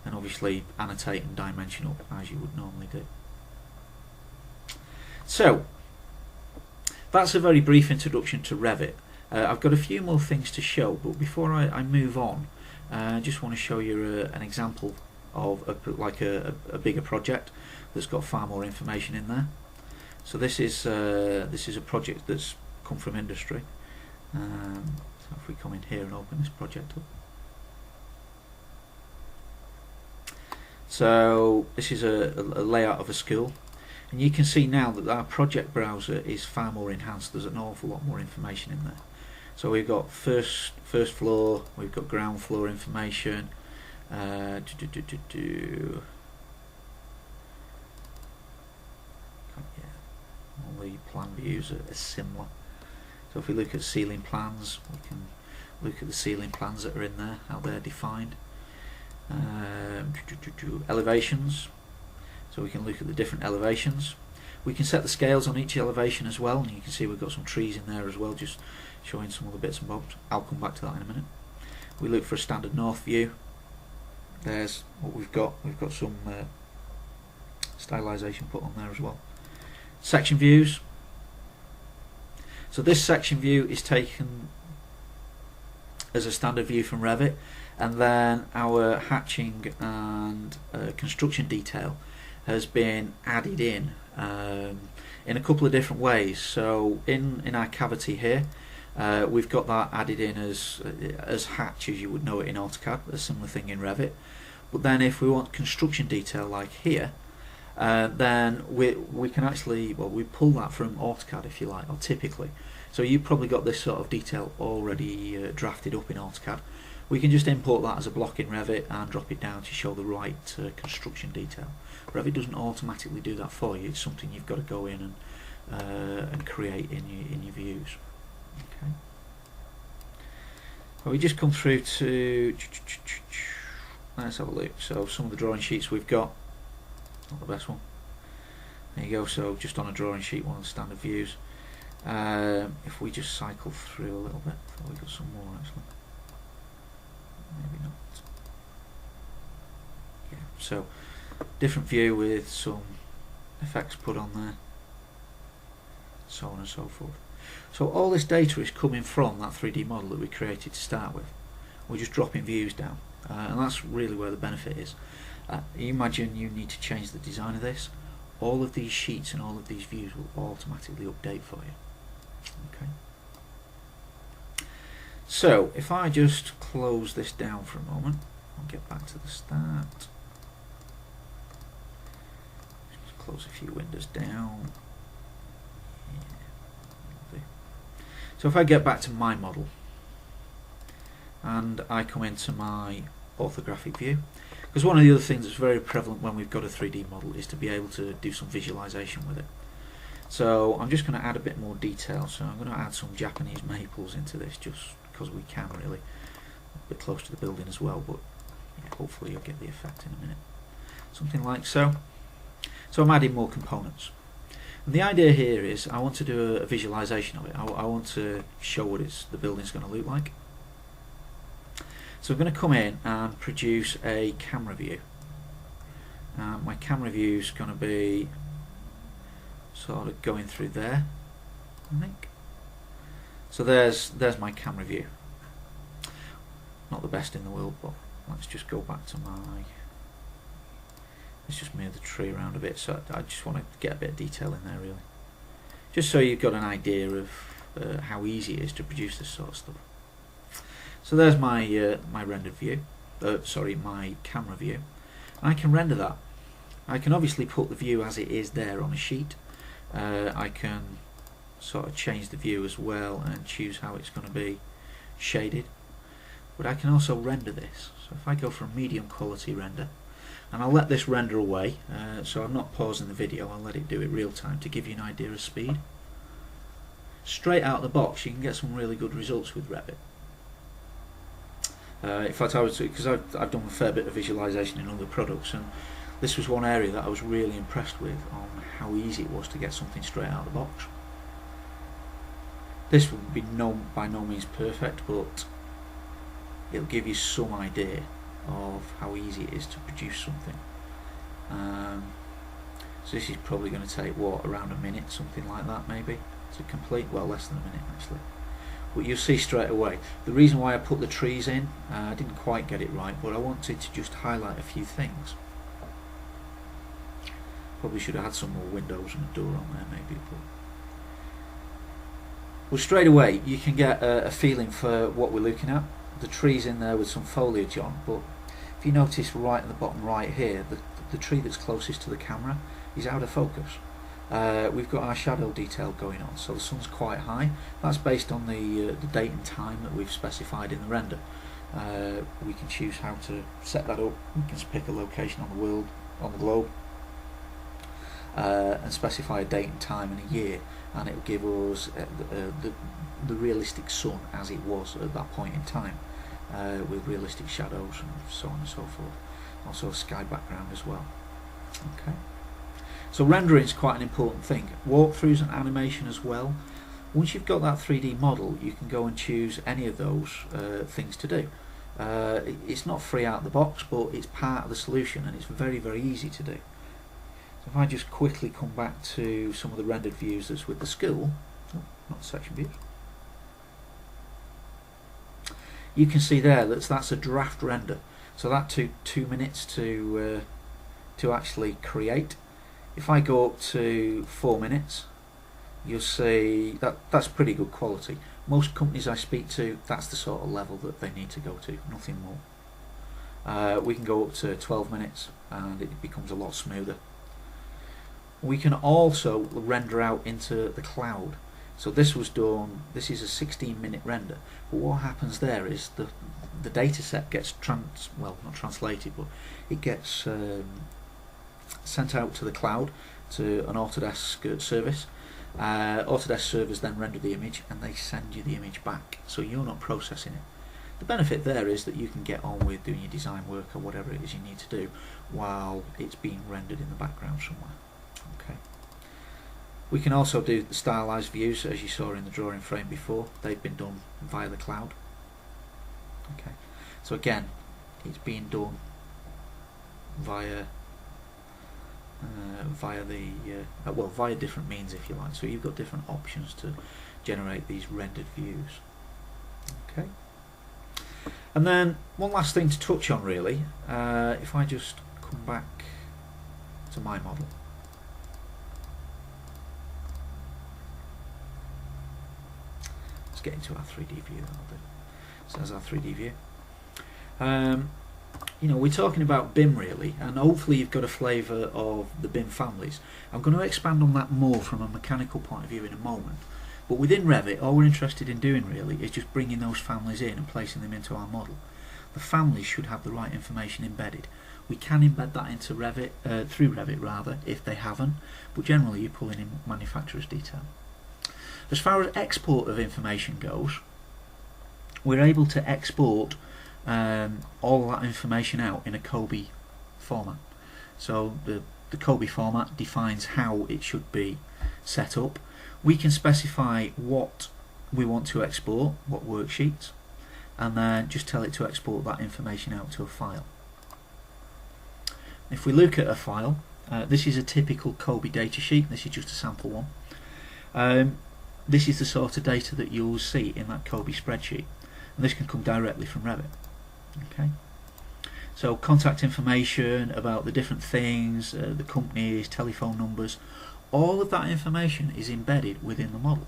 And obviously annotate and dimension up as you would normally do. So that's a very brief introduction to Revit. I've got a few more things to show, but before I move on, I just want to show you an example of a bigger project that's got far more information in there. So this is a project that's come from industry. So if we come in here and open this project up. So this is a layout of a school, and you can see now that our project browser is far more enhanced. There's an awful lot more information in there. So we've got first floor, we've got ground floor information. All the plan views are similar. So if we look at ceiling plans, we can look at the ceiling plans that are in there, how they're defined. Elevations, so we can look at the different elevations. We can set the scales on each elevation as well, and you can see we've got some trees in there as well, just showing some of the bits and bobs. I'll come back to that in a minute. We look for a standard north view. There's what we've got. We've got some stylization put on there as well. Section views. So this section view is taken as a standard view from Revit, and then our hatching and construction detail has been added in a couple of different ways. So in our cavity here, we've got that added in as hatch, as you would know it in AutoCAD, a similar thing in Revit. But then if we want construction detail like here, then we can actually, well, we pull that from AutoCAD if you like, or typically. So you've probably got this sort of detail already drafted up in AutoCAD. We can just import that as a block in Revit and drop it down to show the right construction detail. Revit doesn't automatically do that for you. It's something you've got to go in and create in your views. Okay. Well, we just come through to, let's have a look. So some of the drawing sheets we've got, not the best one. There you go. So just on a drawing sheet, one of the standard views. If we just cycle through a little bit, I thought we got some more actually. Maybe not. Yeah, so different view with some effects put on there, so on and so forth. So all this data is coming from that 3D model that we created to start with. We're just dropping views down, and that's really where the benefit is. You imagine you need to change the design of this. All of these sheets and all of these views will automatically update for you. Okay. So if I just close this down for a moment, I'll get back to the start. Just close a few windows down. Yeah. So if I get back to my model and I come into my orthographic view, because one of the other things that's very prevalent when we've got a 3D model is to be able to do some visualization with it. So I'm just going to add a bit more detail. So I'm going to add some Japanese maples into this just because we can, really. A bit close to the building as well, but yeah, hopefully you'll get the effect in a minute. Something like so. So I'm adding more components. And the idea here is I want to do a visualization of it. I want to show what the building's going to look like. So I'm going to come in and produce a camera view. My camera view is going to be sort of going through there, I think. So there's my camera view. Not the best in the world, but let's just go back to let's just move the tree around a bit. So I just want to get a bit of detail in there, really, just so you've got an idea of how easy it is to produce this sort of stuff. So there's my my rendered view, my camera view. And I can render that. I can obviously put the view as it is there on a sheet. I can sort of change the view as well and choose how it's going to be shaded. But I can also render this. So if I go for a medium quality render, and I'll let this render away, so I'm not pausing the video, I'll let it do it real time to give you an idea of speed. straight out of the box you can get some really good results with Revit. In fact, I would say, because I've done a fair bit of visualization in other products, and this was one area that I was really impressed with on how easy it was to get something straight out of the box. This would be by no means perfect, but it'll give you some idea of how easy it is to produce something. So this is probably going to take, what, around a minute, something like that maybe, to complete. Well, less than a minute actually. But you'll see straight away. The reason why I put the trees in, I didn't quite get it right, but I wanted to just highlight a few things. Probably should have had some more windows and a door on there maybe. Well, straight away you can get a feeling for what we're looking at. The trees in there with some foliage on, but if you notice right at the bottom right here, the tree that's closest to the camera is out of focus. We've got our shadow detail going on, so the sun's quite high. That's based on the date and time that we've specified in the render. We can choose how to set that up. We can pick a location on the globe, and specify a date and time and a year, and it will give us the realistic sun as it was at that point in time, with realistic shadows and so on and so forth. Also a sky background as well. Okay. So rendering is quite an important thing. Walkthroughs and animation as well. Once you've got that 3D model, you can go and choose any of those things to do. It's not free out of the box, but it's part of the solution, and it's very, very easy to do. So if I just quickly come back to some of the rendered views that's with the school, not section views, you can see there that's a draft render. So that took 2 minutes to actually create. If I go up to 4 minutes, you'll see that's pretty good quality. Most companies I speak to, that's the sort of level that they need to go to, nothing more. We can go up to 12 minutes and it becomes a lot smoother. We can also render out into the cloud. So this was done, this is a 16-minute render, but what happens there is the data set gets not translated, but it gets sent out to the cloud, to an Autodesk service. Autodesk servers then render the image and they send you the image back, so you're not processing it. The benefit there is that you can get on with doing your design work or whatever it is you need to do while it's being rendered in the background somewhere. Okay. We can also do the stylized views, as you saw in the drawing frame before. They've been done via the cloud. Okay. So again, it's being done via via different means, if you like. So you've got different options to generate these rendered views. Okay. And then one last thing to touch on, really. If I just come back to my model. Let's get into our 3D view. So there's our 3D view. You know, we're talking about Bim really, and hopefully you've got a flavour of the Bim families. I'm going to expand on that more from a mechanical point of view in a moment, but within Revit all we're interested in doing really is just bringing those families in and placing them into our model. The families should have the right information embedded. We can embed that into Revit, through Revit rather, if they haven't, but generally you're pulling in manufacturer's detail. As far as export of information goes, we're able to export all that information out in a COBie format. So the COBie format defines how it should be set up. We can specify what we want to export, what worksheets, and then just tell it to export that information out to a file. If we look at a file, this is a typical COBie datasheet. This is just a sample one. This is the sort of data that you'll see in that COBie spreadsheet, and this can come directly from Revit. Okay, so contact information about the different things, the companies, telephone numbers, all of that information is embedded within the model.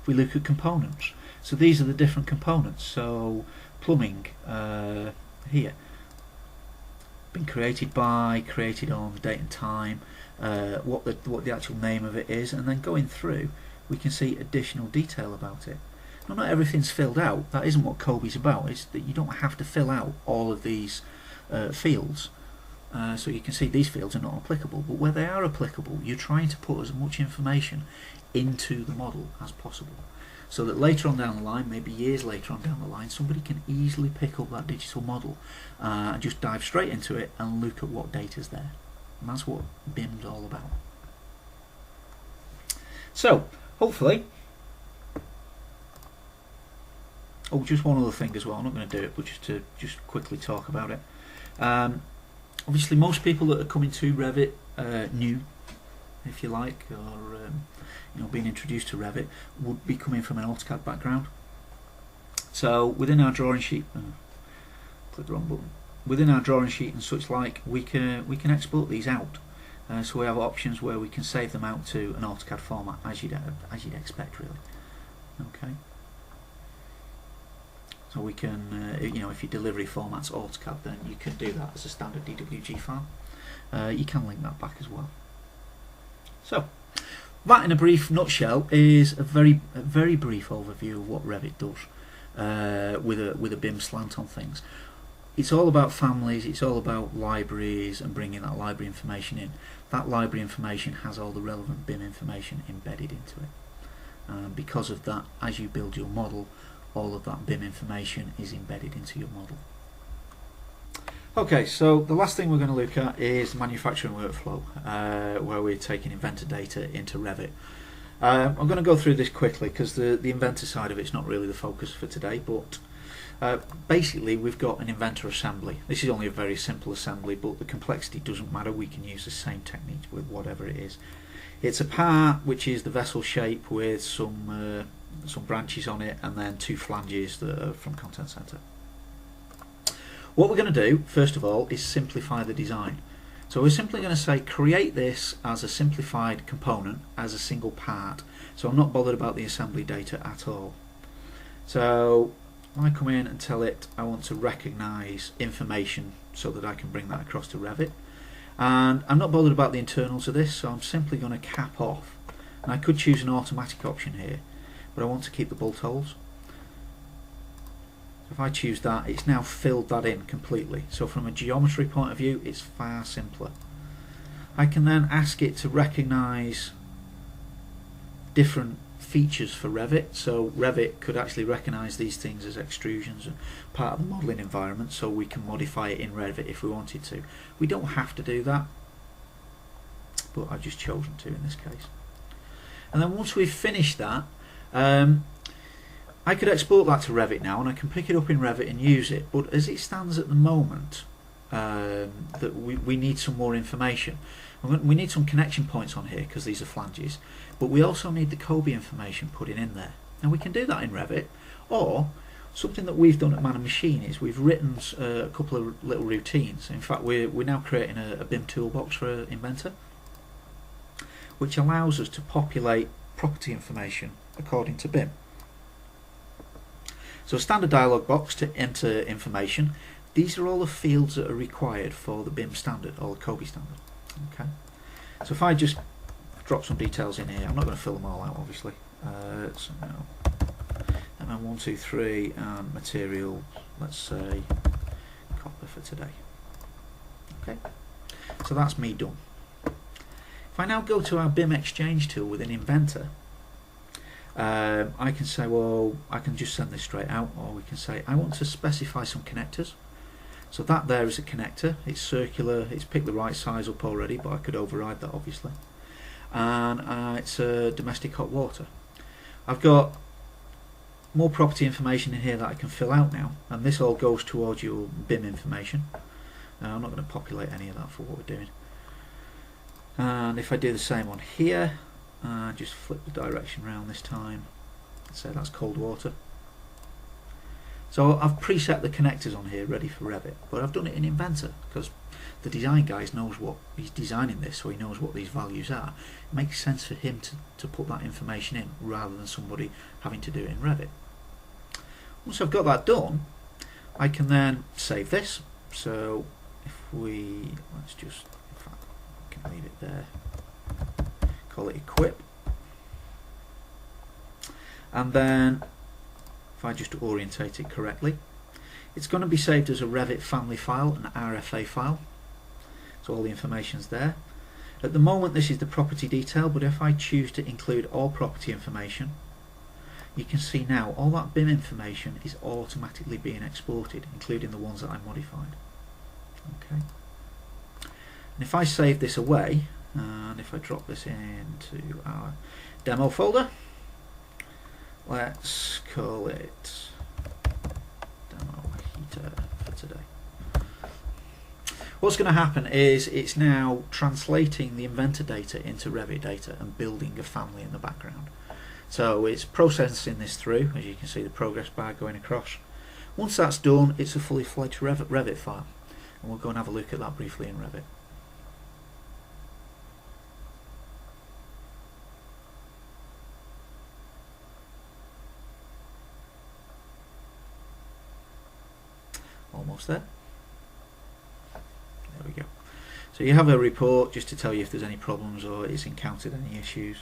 If we look at components, so these are the different components. So plumbing here, been created by, created on, the date and time, what the actual name of it is, and then going through we can see additional detail about it. Now, not everything's filled out. That isn't what COBie's about. It's that you don't have to fill out all of these fields. So you can see these fields are not applicable, but where they are applicable, you're trying to put as much information into the model as possible, so that later on down the line, maybe years later on down the line, somebody can easily pick up that digital model and just dive straight into it and look at what data's there. And that's what BIM's all about. So, hopefully, oh, just one other thing as well, I'm not going to do it, but just quickly talk about it. Obviously, most people that are coming to Revit, new, if you like, or being introduced to Revit, would be coming from an AutoCAD background. So within our drawing sheet, click the wrong button. Within our drawing sheet and such like, we can export these out. So we have options where we can save them out to an AutoCAD format, as you'd expect, really. Okay. So we can, if your delivery format's AutoCAD, then you can do that as a standard DWG file. You can link that back as well. So that, in a brief nutshell, is a very brief overview of what Revit does with a BIM slant on things. It's all about families, it's all about libraries and bringing that library information in. That library information has all the relevant BIM information embedded into it. Because of that, as you build your model, all of that BIM information is embedded into your model. Okay, so the last thing we're going to look at is manufacturing workflow, where we're taking inventor data into Revit. I'm going to go through this quickly because the inventor side of it's not really the focus for today, but basically we've got an inventor assembly. This is only a very simple assembly, but the complexity doesn't matter. We can use the same technique with whatever it is. It's a part which is the vessel shape with some branches on it, and then two flanges that are from content center. What we're going to do, first of all, is simplify the design. So we're simply going to say create this as a simplified component, as a single part. So I'm not bothered about the assembly data at all. So I come in and tell it I want to recognize information so that I can bring that across to Revit. And I'm not bothered about the internals of this, so I'm simply going to cap off. And I could choose an automatic option here, but I want to keep the bolt holes. So if I choose that, it's now filled that in completely. So from a geometry point of view, it's far simpler. I can then ask it to recognize different features for Revit. So Revit could actually recognize these things as extrusions and part of the modeling environment, so we can modify it in Revit if we wanted to. We don't have to do that, but I've just chosen to in this case. And then once we've finished that, I could export that to Revit now, and I can pick it up in Revit and use it. But as it stands at the moment, that we need some more information. We need some connection points on here because these are flanges, but we also need the Kobe information put in there. And we can do that in Revit, or something that we've done at Man and Machine is we've written a couple of little routines. In fact, we're now creating a BIM toolbox for Inventor, which allows us to populate property information according to BIM. So a standard dialog box to enter information. These are all the fields that are required for the BIM standard or the Kobe standard. Okay. So if I just drop some details in here, I'm not going to fill them all out, obviously. So now, MM123 and material, let's say copper for today. Okay. So that's me done. If I now go to our Bim Exchange tool within Inventor, I can say, well, I can just send this straight out, or we can say I want to specify some connectors. So that there is a connector. It's circular, it's picked the right size up already, but I could override that obviously. And it's domestic hot water. I've got more property information in here that I can fill out now, and this all goes towards your BIM information. I'm not going to populate any of that for what we're doing. And if I do the same on here, just flip the direction around this time, say that's cold water. So I've preset the connectors on here ready for Revit, but I've done it in Inventor because the design guy knows what he's designing this, so he knows what these values are. It makes sense for him to put that information in rather than somebody having to do it in Revit. Once I've got that done, I can then save this. So if we, let's just, in fact, I can leave it there, call it equip, and then if I just orientate it correctly, it's going to be saved as a Revit family file, an RFA file. So all the information's there. At the moment this is the property detail, but if I choose to include all property information, you can see now all that BIM information is automatically being exported, including the ones that I modified. Okay. And if I save this away, and if I drop this into our demo folder, let's call it demo heater for today. What's going to happen is it's now translating the inventor data into Revit data and building a family in the background. So it's processing this through, as you can see the progress bar going across. Once that's done, it's a fully fledged Revit file, and we'll go and have a look at that briefly in Revit. Almost there. There we go. So you have a report just to tell you if there's any problems or it's encountered any issues.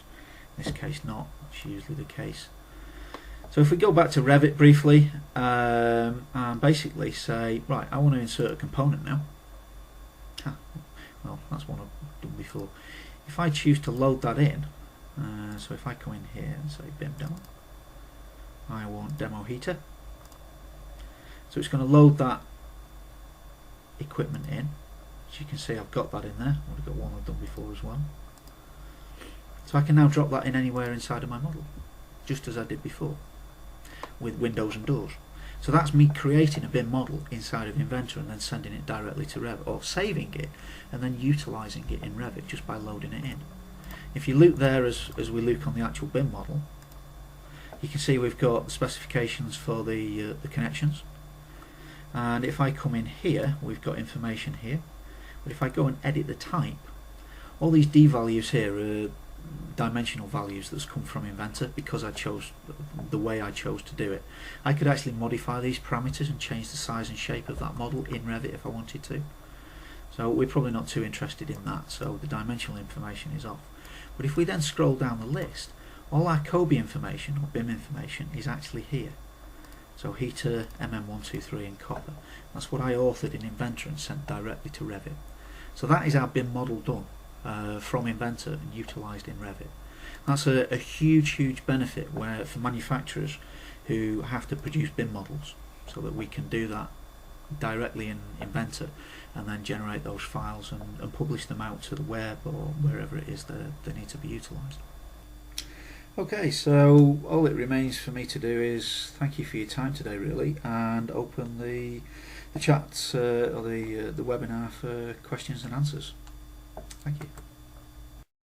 In this case not, that's usually the case. So if we go back to Revit briefly and basically say, right, I want to insert a component now. Well, that's one I've done before. If I choose to load that in, so if I come in here and say BIM demo, I want demo heater. So it's going to load that equipment in. As you can see, I've got that in there. I've got one I've done before as well. So I can now drop that in anywhere inside of my model, just as I did before, with windows and doors. So that's me creating a BIM model inside of Inventor and then sending it directly to Revit, or saving it and then utilising it in Revit just by loading it in. If you look there as we look on the actual BIM model, you can see we've got specifications for the connections. And if I come in here, we've got information here. But if I go and edit the type, all these D values here are dimensional values that's come from Inventor because I chose the way I chose to do it. I could actually modify these parameters and change the size and shape of that model in Revit if I wanted to. So we're probably not too interested in that, so the dimensional information is off. But if we then scroll down the list, all our COBie information or BIM information is actually here. So heater, MM123 and copper. That's what I authored in Inventor and sent directly to Revit. So that is our BIM model done from Inventor and utilised in Revit. That's a huge benefit for manufacturers who have to produce BIM models, so that we can do that directly in Inventor and then generate those files and publish them out to the web or wherever it is that they need to be utilised. Okay, so all it remains for me to do is thank you for your time today, really, and open the chat or the webinar for questions and answers. Thank you.